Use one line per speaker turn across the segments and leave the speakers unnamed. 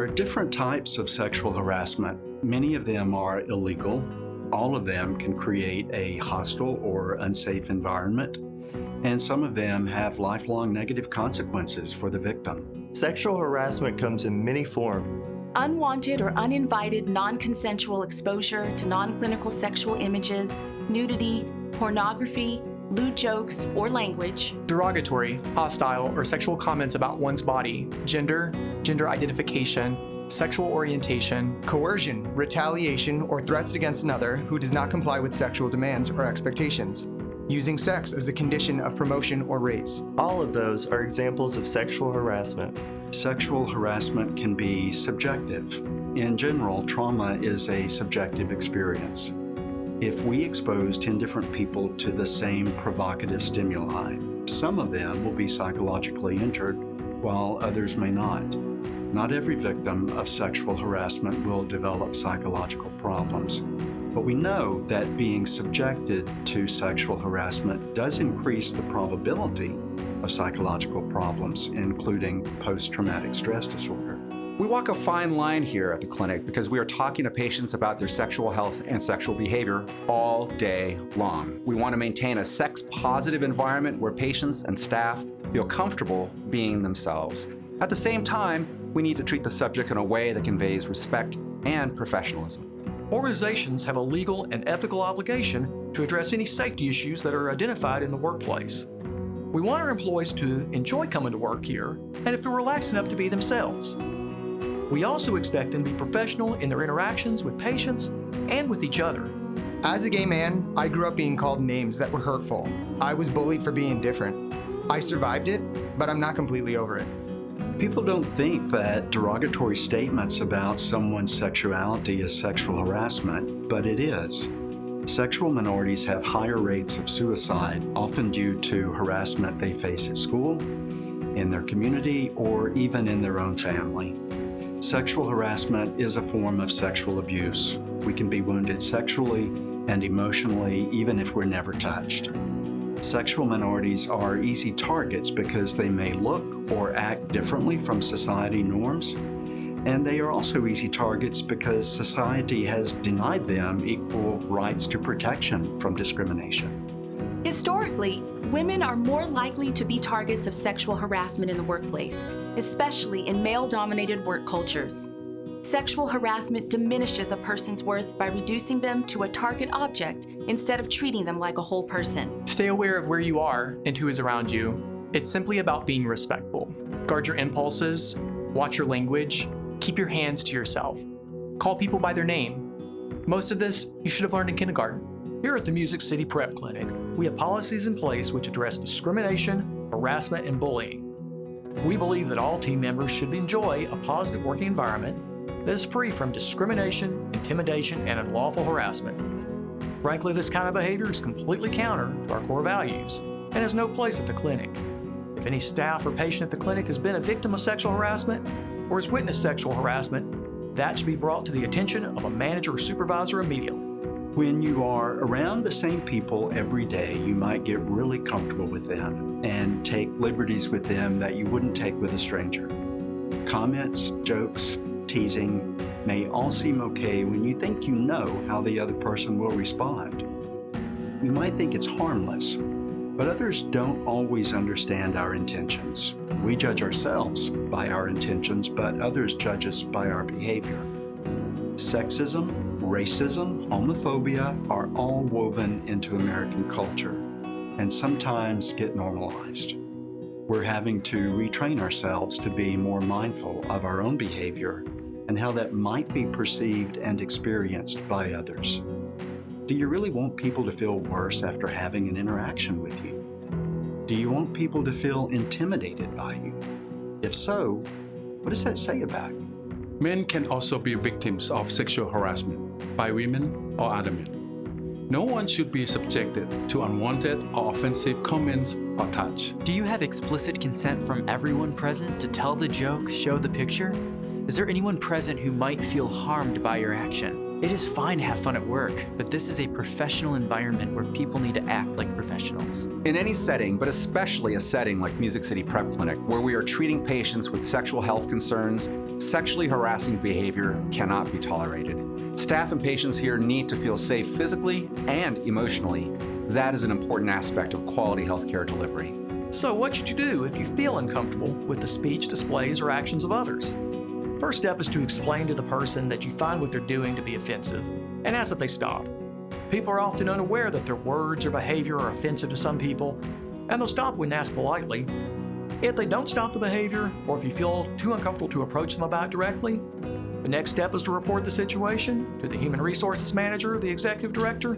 are different types of sexual harassment. Many of them are illegal. All of them can create a hostile or unsafe environment, and some of them have lifelong negative consequences for the victim.
Sexual harassment comes in many forms.
Unwanted or uninvited non-consensual exposure to non-clinical sexual images, nudity, pornography, lewd jokes or language.
Derogatory, hostile, or sexual comments about one's body, gender, gender identification, sexual orientation.
Coercion, retaliation, or threats against another who does not comply with sexual demands or expectations. Using sex as a condition of promotion or raise.
All of those are examples of sexual harassment.
Sexual harassment can be subjective. In general, trauma is a subjective experience. If we expose 10 different people to the same provocative stimuli, some of them will be psychologically injured, while others may not. Not every victim of sexual harassment will develop psychological problems, but we know that being subjected to sexual harassment does increase the probability of psychological problems, including post-traumatic stress disorder.
We walk a fine line here at the clinic because we are talking to patients about their sexual health and sexual behavior all day long. We want to maintain a sex-positive environment where patients and staff feel comfortable being themselves. At the same time, we need to treat the subject in a way that conveys respect and professionalism.
Organizations have a legal and ethical obligation to address any safety issues that are identified in the workplace. We want our employees to enjoy coming to work here and if they're relaxed enough to be themselves. We also expect them to be professional in their interactions with patients and with each other.
As a gay man, I grew up being called names that were hurtful. I was bullied for being different. I survived it, but I'm not completely over it.
People don't think that derogatory statements about someone's sexuality is sexual harassment, but it is. Sexual minorities have higher rates of suicide, often due to harassment they face at school, in their community, or even in their own family. Sexual harassment is a form of sexual abuse. We can be wounded sexually and emotionally even if we're never touched. Sexual minorities are easy targets because they may look or act differently from society norms, and they are also easy targets because society has denied them equal rights to protection from discrimination.
Historically, women are more likely to be targets of sexual harassment in the workplace, especially in male-dominated work cultures. Sexual harassment diminishes a person's worth by reducing them to a target object instead of treating them like a whole person.
Stay aware of where you are and who is around you. It's simply about being respectful. Guard your impulses, watch your language, keep your hands to yourself. Call people by their name. Most of this you should have learned in kindergarten.
Here at the Music City Prep Clinic, we have policies in place which address discrimination, harassment, and bullying. We believe that all team members should enjoy a positive working environment that is free from discrimination, intimidation, and unlawful harassment. Frankly, this kind of behavior is completely counter to our core values and has no place at the clinic. If any staff or patient at the clinic has been a victim of sexual harassment or has witnessed sexual harassment, that should be brought to the attention of a manager or supervisor immediately.
When you are around the same people every day, you might get really comfortable with them and take liberties with them that you wouldn't take with a stranger. Comments, jokes, teasing may all seem okay when you think you know how the other person will respond. You might think it's harmless, but others don't always understand our intentions. We judge ourselves by our intentions, but others judge us by our behavior. Sexism, racism, homophobia are all woven into American culture and sometimes get normalized. We're having to retrain ourselves to be more mindful of our own behavior and how that might be perceived and experienced by others. Do you really want people to feel worse after having an interaction with you? Do you want people to feel intimidated by you? If so, what does that say about you?
Men can also be victims of sexual harassment by women or other men. No one should be subjected to unwanted or offensive comments or touch.
Do you have explicit consent from everyone present to tell the joke, show the picture? Is there anyone present who might feel harmed by your action? It is fine to have fun at work, but this is a professional environment where people need to act like professionals.
In any setting, but especially a setting like Music City Prep Clinic, where we are treating patients with sexual health concerns, Sexually harassing behavior cannot be tolerated. Staff and patients here need to feel safe physically and emotionally. That is an important aspect of quality healthcare delivery.
So what should you do if you feel uncomfortable with the speech, displays, or actions of others? First step is to explain to the person that you find what they're doing to be offensive and ask that they stop. People are often unaware that their words or behavior are offensive to some people, and they'll stop when asked politely. If they don't stop the behavior, or if you feel too uncomfortable to approach them about it directly, the next step is to report the situation to the Human Resources Manager, the Executive Director,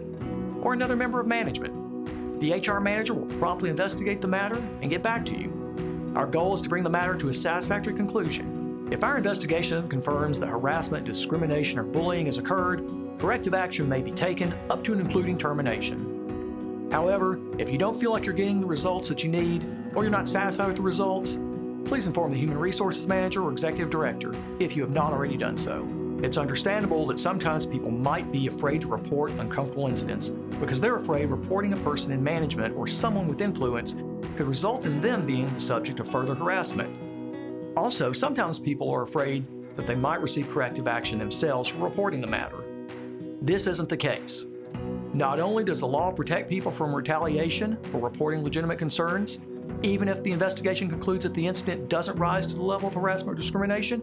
or another member of management. The HR manager will promptly investigate the matter and get back to you. Our goal is to bring the matter to a satisfactory conclusion. If our investigation confirms that harassment, discrimination, or bullying has occurred, corrective action may be taken up to and including termination. However, if you don't feel like you're getting the results that you need, or you're not satisfied with the results, please inform the Human Resources Manager or Executive Director if you have not already done so. It's understandable that sometimes people might be afraid to report uncomfortable incidents because they're afraid reporting a person in management or someone with influence could result in them being the subject of further harassment. Also, sometimes people are afraid that they might receive corrective action themselves for reporting the matter. This isn't the case. Not only does the law protect people from retaliation for reporting legitimate concerns, even if the investigation concludes that the incident doesn't rise to the level of harassment or discrimination,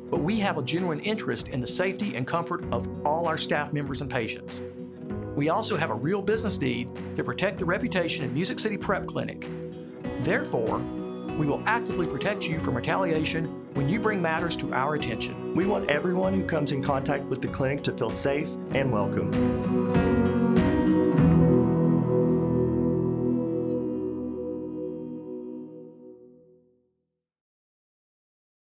but we have a genuine interest in the safety and comfort of all our staff members and patients. We also have a real business need to protect the reputation of Music City Prep Clinic. Therefore, we will actively protect you from retaliation when you bring matters to our attention.
We want everyone who comes in contact with the clinic to feel safe and welcome.